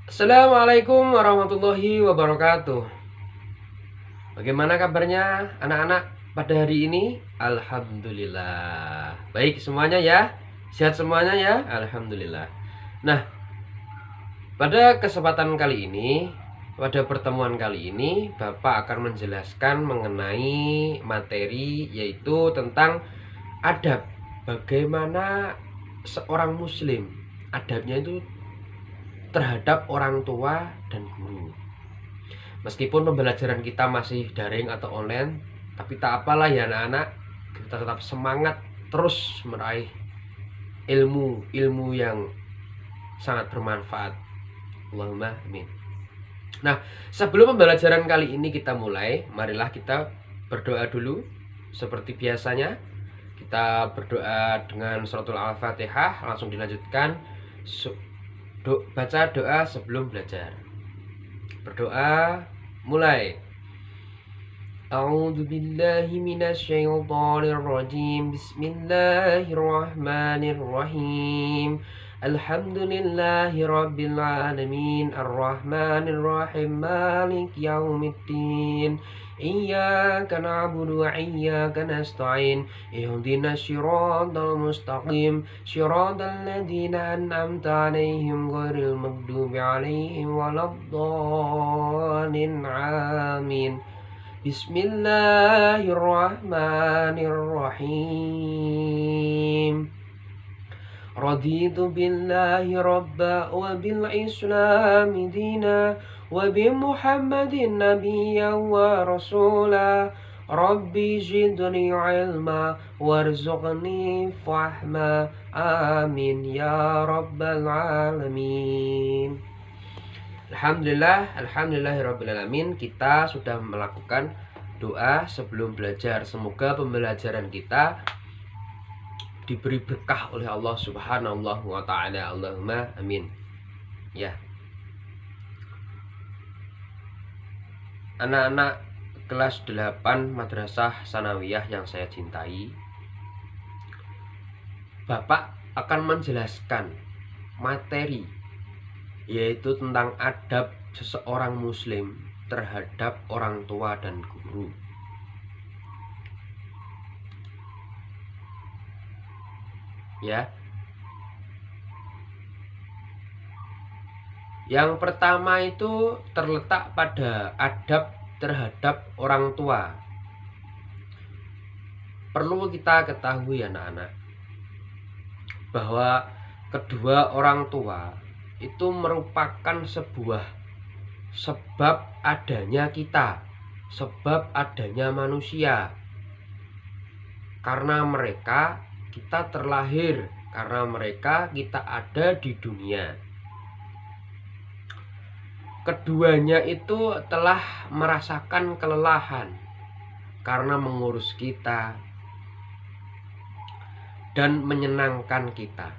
Assalamualaikum warahmatullahi wabarakatuh. Bagaimana kabarnya anak-anak pada hari ini? Alhamdulillah. Baik semuanya ya? Sehat semuanya ya? Alhamdulillah. Nah, pada kesempatan kali ini, pada pertemuan kali ini, Bapak akan menjelaskan mengenai materi yaitu tentang adab. Bagaimana seorang muslim adabnya itu terhadap orang tua dan guru. Meskipun pembelajaran kita masih daring atau online, tapi tak apalah ya anak-anak, kita tetap semangat terus meraih ilmu yang sangat bermanfaat. Allahumma amin. Nah, sebelum pembelajaran kali ini kita mulai, marilah kita berdoa dulu. Seperti biasanya, kita berdoa dengan suratul Al-Fatihah, langsung dilanjutkan baca doa sebelum belajar. Berdoa mulai. A'udzu billahi minasyaitonir rajim. Bismillahirrahmanirrahim. Alhamdulillahi rabbil alamin. Arrahmanir rahim. Maliki yaumiddin. Iyyaka na'budu wa iyyaka nasta'in. Ihdinas siratal mustaqim. Siratal ladzina an'amta 'alaihim ghairil maghdubi 'alaihim waladdallin. Amin. Bismillahirrahmanirrahim. Raditu billahi rabba wa bil islami dina wa bi muhammadin nabiyya wa rasula. Rabbi zidni ilma warzuqni fahma. Amin ya rabbal alamin. Alhamdulillahirrabbilalamin. Kita sudah melakukan doa sebelum belajar. Semoga pembelajaran kita diberi berkah oleh Allah Subhanahu wa ta'ala. Allahumma amin. Ya, anak-anak kelas 8 Madrasah Sanawiyah yang saya cintai, Bapak akan menjelaskan materi yaitu tentang adab seseorang muslim terhadap orang tua dan guru. Ya. Yang pertama itu terletak pada adab terhadap orang tua. Perlu kita ketahui anak-anak bahwa kedua orang tua itu merupakan sebuah sebab adanya kita, sebab adanya manusia. Karena mereka kita terlahir, karena mereka kita ada di dunia. Keduanya itu telah merasakan kelelahan karena mengurus kita dan menyenangkan kita.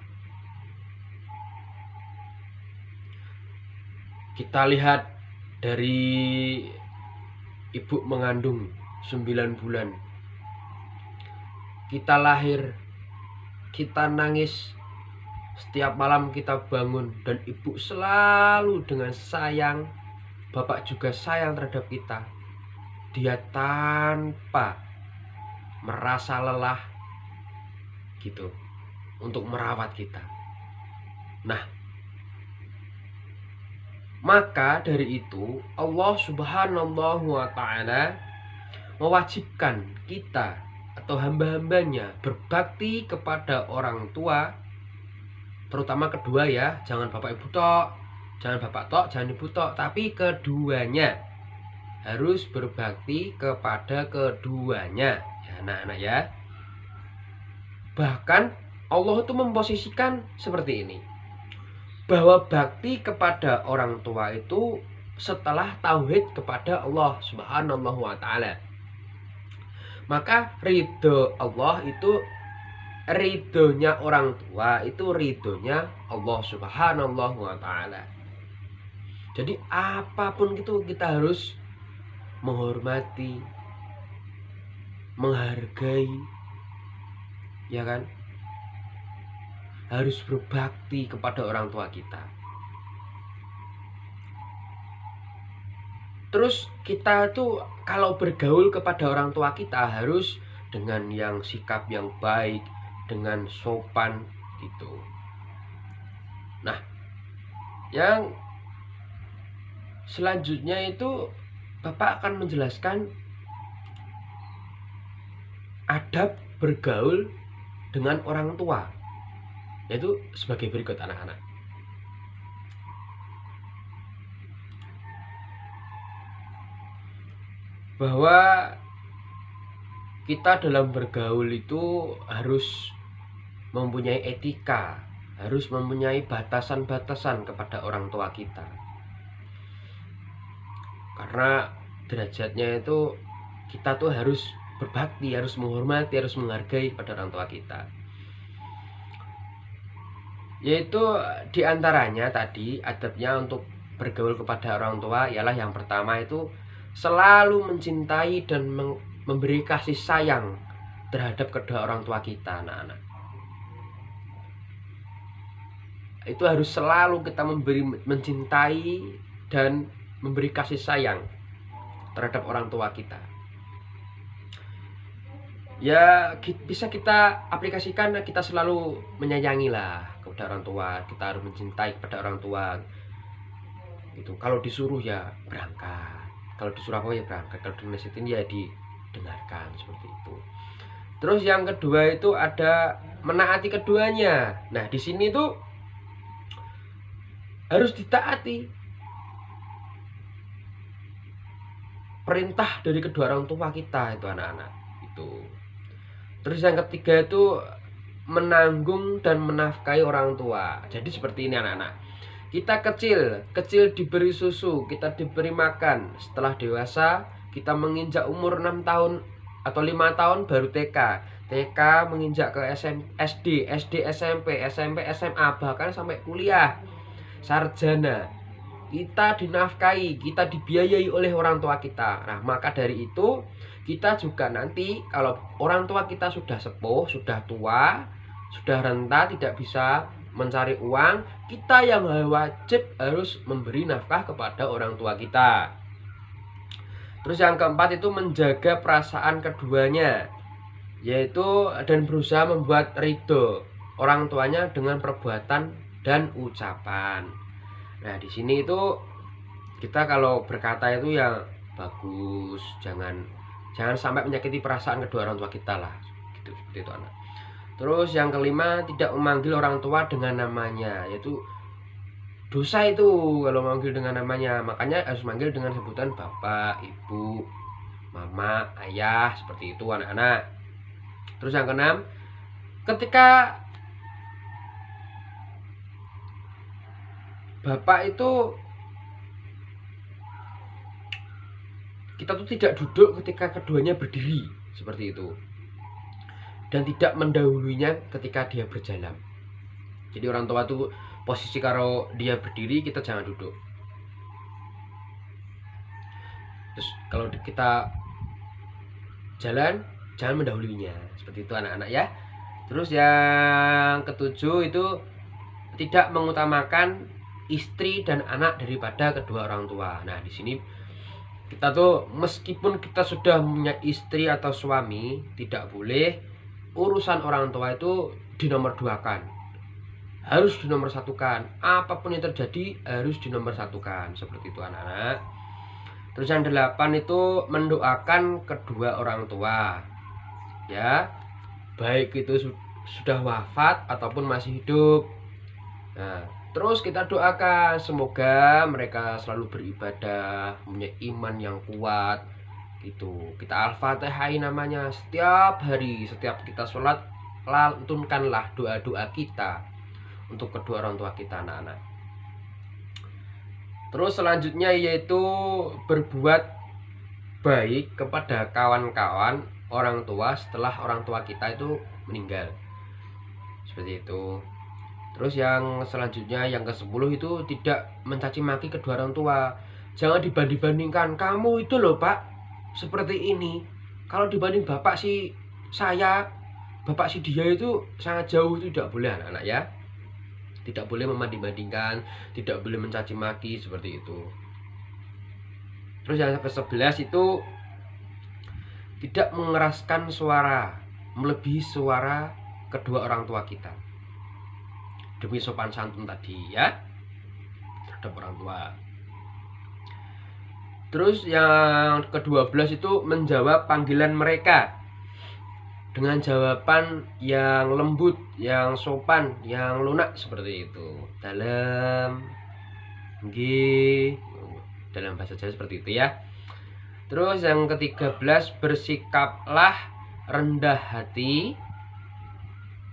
Kita lihat dari ibu mengandung 9 bulan. Kita lahir, kita nangis, setiap malam kita bangun dan ibu selalu dengan sayang. Bapak juga sayang terhadap kita. Dia tanpa merasa lelah gitu untuk merawat kita. Nah, maka dari itu Allah Subhanahu wa ta'ala mewajibkan kita atau hamba-hambanya berbakti kepada orang tua, terutama kedua ya, jangan bapak ibu tok, jangan bapak tok, jangan ibu tok, tapi keduanya harus berbakti kepada keduanya ya anak-anak ya. Bahkan Allah itu memposisikan seperti ini, bahwa bakti kepada orang tua itu setelah tauhid kepada Allah Subhanahu wa ta'ala. Maka ridho Allah itu ridhonya orang tua itu ridhonya Allah Subhanahu wa ta'ala. Jadi apapun itu kita harus menghormati, menghargai, ya kan? Harus berbakti kepada orang tua kita. Terus kita tuh kalau bergaul kepada orang tua kita harus dengan yang sikap yang baik, dengan sopan gitu. Nah, yang selanjutnya itu Bapak akan menjelaskan adab bergaul dengan orang tua, yaitu sebagai berikut anak-anak. Bahwa kita dalam bergaul itu harus mempunyai etika, harus mempunyai batasan-batasan kepada orang tua kita. Karena derajatnya itu kita tuh harus berbakti, harus menghormati, harus menghargai pada orang tua kita. Yaitu diantaranya tadi adabnya untuk bergaul kepada orang tua ialah yang pertama itu selalu mencintai dan memberi kasih sayang terhadap kedua orang tua kita, anak-anak. Itu harus selalu kita mencintai dan memberi kasih sayang terhadap orang tua kita. Ya bisa kita aplikasikan, kita selalu menyayangi lah kepada orang tua, kita harus mencintai kepada orang tua gitu. Kalau disuruh ya berangkat, kalau disuruh apa ya berangkat, kalau dinasihatin ya didengarkan, seperti itu. Terus yang kedua itu ada menaati keduanya. Nah di sini tuh harus ditaati perintah dari kedua orang tua kita itu, anak-anak itu. Terus yang ketiga itu menanggung dan menafkahi orang tua. Jadi seperti ini, anak-anak. Kita kecil diberi susu, kita diberi makan. Setelah dewasa, kita menginjak umur 6 tahun atau 5 tahun baru TK. TK menginjak ke SD, SMP, SMA, bahkan sampai kuliah, sarjana. Kita dinafkahi, kita dibiayai oleh orang tua kita. Nah, maka dari itu kita juga nanti kalau orang tua kita sudah sepuh, sudah tua, sudah renta, tidak bisa mencari uang, kita yang wajib harus memberi nafkah kepada orang tua kita. Terus yang keempat itu menjaga perasaan keduanya, yaitu dan berusaha membuat ridho orang tuanya dengan perbuatan dan ucapan. Nah di sini itu kita kalau berkata itu yang bagus, jangan sampai menyakiti perasaan kedua orang tua kita lah, gitu, seperti itu, anak. Terus yang kelima, tidak memanggil orang tua dengan namanya, yaitu dosa itu kalau memanggil dengan namanya. Makanya harus manggil dengan sebutan bapak, ibu, mama, ayah, seperti itu, anak-anak. Terus yang keenam, ketika bapak itu kita tuh tidak duduk ketika keduanya berdiri, seperti itu. Dan tidak mendahulunya ketika dia berjalan. Jadi orang tua tuh posisi kalau dia berdiri, kita jangan duduk. Terus kalau kita jalan, jangan mendahulunya, seperti itu, anak-anak ya. Terus yang ketujuh itu tidak mengutamakan istri dan anak daripada kedua orang tua. Nah di sini kita tuh meskipun kita sudah punya istri atau suami, tidak boleh urusan orang tua itu dinomorduakan, harus dinomorsatukan. Apapun yang terjadi harus dinomorsatukan, seperti itu, anak-anak. Terus yang 8 itu mendoakan kedua orang tua, ya, baik itu sudah wafat ataupun masih hidup. Nah terus kita doakan semoga mereka selalu beribadah, punya iman yang kuat gitu. Kita Al-Fatihah namanya setiap hari, setiap kita sholat, lantunkanlah doa-doa kita untuk kedua orang tua kita, anak-anak. Terus selanjutnya yaitu berbuat baik kepada kawan-kawan orang tua setelah orang tua kita itu meninggal, seperti itu. Terus yang selanjutnya yang ke-10 itu tidak mencaci maki kedua orang tua. Jangan dibanding-bandingkan, kamu itu loh pak seperti ini, kalau dibanding bapak si saya, bapak si dia itu sangat jauh. Itu tidak boleh, anak-anak ya. Tidak boleh membanding-bandingkan, tidak boleh mencaci maki, seperti itu. Terus yang ke-11 itu tidak mengeraskan suara melebihi suara kedua orang tua kita, demi sopan santun tadi ya terhadap orang tua. Terus yang ke-12 itu menjawab panggilan mereka dengan jawaban yang lembut, yang sopan, yang lunak seperti itu. Dalam nggih, dalam bahasa Jawa seperti itu ya. Terus yang ke-13, bersikaplah rendah hati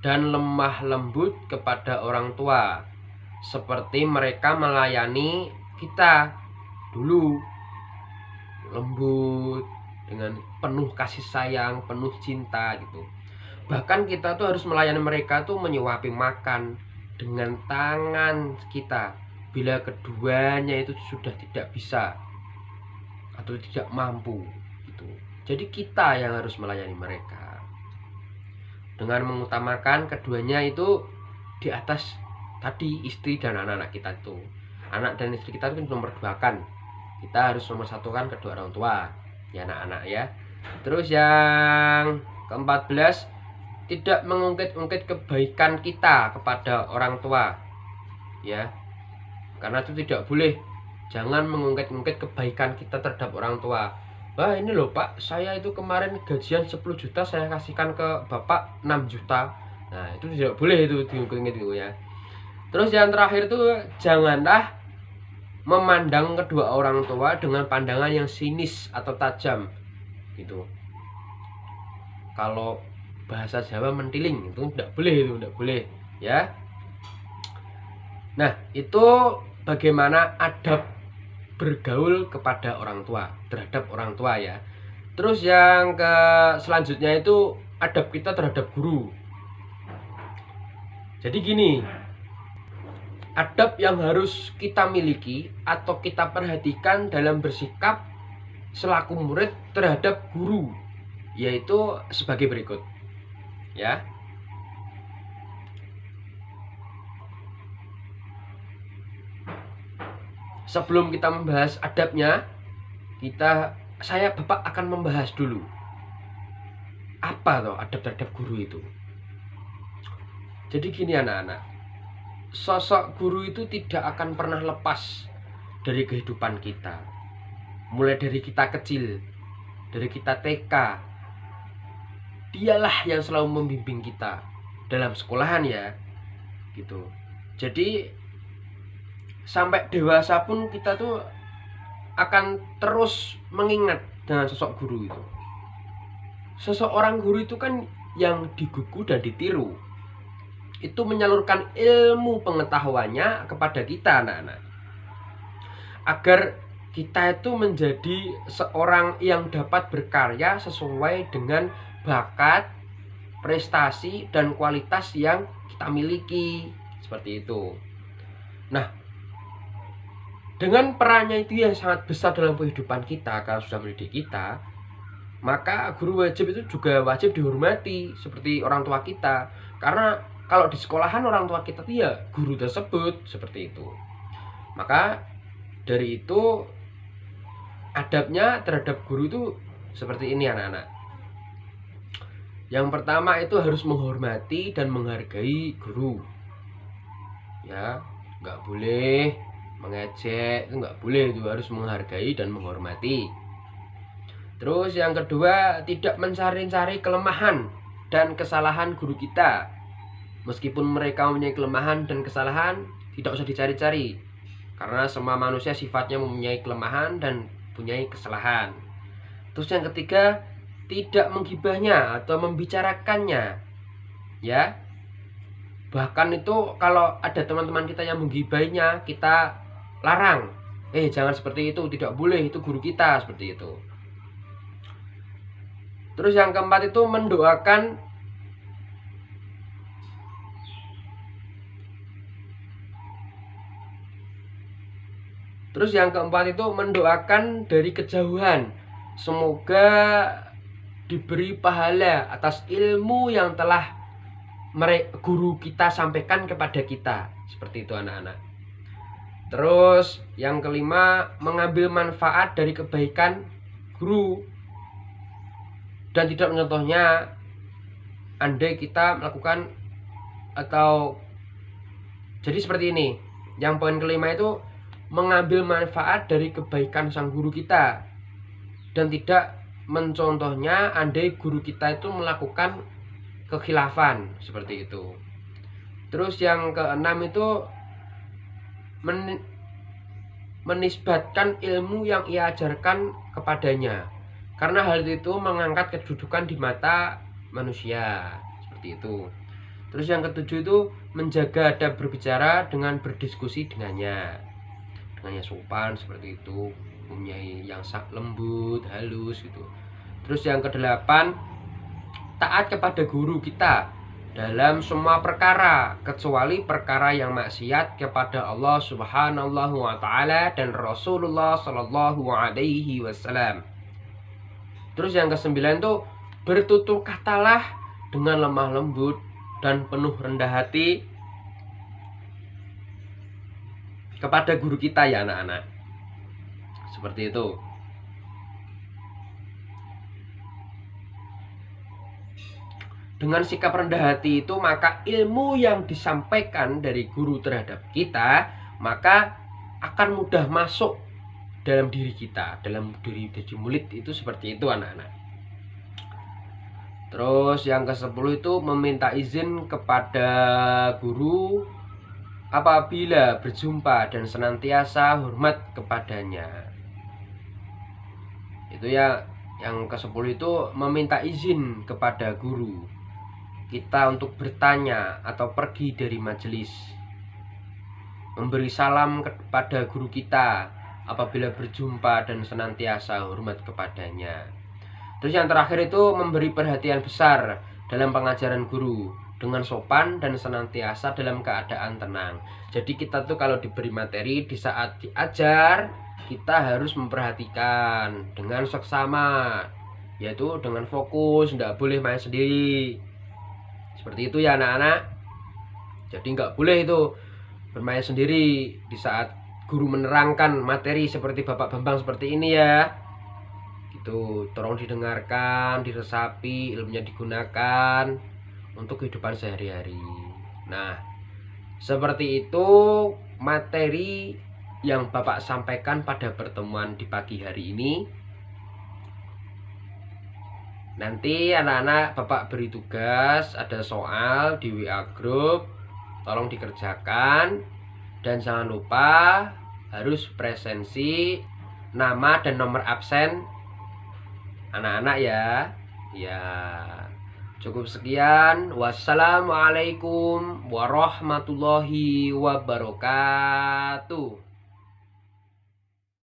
dan lemah lembut kepada orang tua, seperti mereka melayani kita dulu. Lembut, dengan penuh kasih sayang, penuh cinta gitu. Bahkan kita tuh harus melayani mereka tuh menyuapi makan dengan tangan kita bila keduanya itu sudah tidak bisa atau tidak mampu gitu. Jadi kita yang harus melayani mereka dengan mengutamakan keduanya itu di atas tadi istri dan anak-anak kita itu. Anak dan istri kita itu nomor 2 kan. Kita harus nomor 1 kan kedua orang tua ya anak-anak ya. Terus yang ke-14, tidak mengungkit-ungkit kebaikan kita kepada orang tua ya, karena itu tidak boleh. Jangan mengungkit-ungkit kebaikan kita terhadap orang tua. Wah ini loh Pak, saya itu kemarin gajian 10 juta saya kasihkan ke Bapak 6 juta. Nah itu tidak boleh itu diungkit-ungkit itu ya. Terus yang terakhir itu janganlah memandang kedua orang tua dengan pandangan yang sinis atau tajam gitu. Kalau bahasa Jawa mentiling itu tidak boleh ya. Nah itu bagaimana adab bergaul kepada orang tua, terhadap orang tua ya. Terus yang selanjutnya itu adab kita terhadap guru. Jadi gini, adab yang harus kita miliki atau kita perhatikan dalam bersikap selaku murid terhadap guru, yaitu sebagai berikut ya. Sebelum kita membahas adabnya, saya Bapak akan membahas dulu apa toh adab terhadap guru itu. Jadi gini anak-anak, sosok guru itu tidak akan pernah lepas dari kehidupan kita. Mulai dari kita kecil, dari kita TK, dialah yang selalu membimbing kita dalam sekolahan ya gitu. Jadi sampai dewasa pun kita tuh akan terus mengingat dengan sosok guru itu. Seseorang guru itu kan yang digugu dan ditiru. Itu menyalurkan ilmu pengetahuannya kepada kita anak-anak, agar kita itu menjadi seorang yang dapat berkarya sesuai dengan bakat, prestasi, dan kualitas yang kita miliki. Seperti itu. Nah, dengan perannya itu yang sangat besar dalam kehidupan kita, kalau sudah mendidik kita, maka guru wajib itu juga wajib dihormati seperti orang tua kita. Karena kalau di sekolahan orang tua kita ya guru tersebut, seperti itu. Maka dari itu adabnya terhadap guru itu seperti ini anak-anak. Yang pertama itu harus menghormati dan menghargai guru. Ya, nggak boleh mengejek, itu nggak boleh, itu harus menghargai dan menghormati. Terus yang kedua, tidak mencari-cari kelemahan dan kesalahan guru kita. Meskipun mereka mempunyai kelemahan dan kesalahan, tidak usah dicari-cari. Karena semua manusia sifatnya mempunyai kelemahan dan mempunyai kesalahan. Terus yang ketiga, tidak menggibahnya atau membicarakannya. Ya. Bahkan itu kalau ada teman-teman kita yang menggibahinya, kita larang. Jangan seperti itu, tidak boleh, itu guru kita, seperti itu. Terus yang keempat itu mendoakan dari kejauhan. Semoga diberi pahala atas ilmu yang telah guru kita sampaikan kepada kita. Seperti itu anak-anak. Terus yang kelima, mengambil manfaat dari kebaikan guru dan tidak mencontohnya. Andai kita melakukan atau jadi seperti ini. Yang poin kelima itu mengambil manfaat dari kebaikan sang guru kita dan tidak mencontohnya andai guru kita itu melakukan kekhilafan seperti itu. Terus yang keenam itu menisbatkan ilmu yang ia ajarkan kepadanya, karena hal itu mengangkat kedudukan di mata manusia seperti itu. Terus yang ketujuh itu menjaga adab berbicara dengan berdiskusi dengannya sopan seperti itu, mempunyai yang lembut, halus gitu. Terus yang kedelapan, taat kepada guru kita dalam semua perkara kecuali perkara yang maksiat kepada Allah Subhanahu wa taala dan Rasulullah Shallallahu alaihi wasallam. Terus yang kesembilan tuh bertutur katalah dengan lemah lembut dan penuh rendah hati kepada guru kita ya anak-anak. Seperti itu. Dengan sikap rendah hati itu, maka ilmu yang disampaikan dari guru terhadap kita maka akan mudah masuk dalam diri kita, dalam diri murid itu seperti itu anak-anak. Terus yang ke-10 itu meminta izin kepada guru apabila berjumpa dan senantiasa hormat kepadanya. Itu ya, yang ke-10 itu meminta izin kepada guru kita untuk bertanya atau pergi dari majelis, memberi salam kepada guru kita apabila berjumpa dan senantiasa hormat kepadanya. Terus yang terakhir itu memberi perhatian besar dalam pengajaran guru dengan sopan dan senantiasa dalam keadaan tenang. Jadi kita tuh kalau diberi materi, di saat diajar kita harus memperhatikan dengan seksama, yaitu dengan fokus, tidak boleh main sendiri. Seperti itu ya anak-anak. Jadi nggak boleh itu bermain sendiri di saat guru menerangkan materi seperti Bapak Bambang seperti ini ya. Gitu, tolong didengarkan, diresapi, ilmunya digunakan untuk kehidupan sehari-hari. Nah, seperti itu materi yang Bapak sampaikan pada pertemuan di pagi hari ini. Nanti anak-anak Bapak beri tugas, ada soal di WA group, tolong dikerjakan. Dan jangan lupa harus presensi nama dan nomor absen anak-anak ya. Ya, cukup sekian. Wassalamualaikum warahmatullahi wabarakatuh.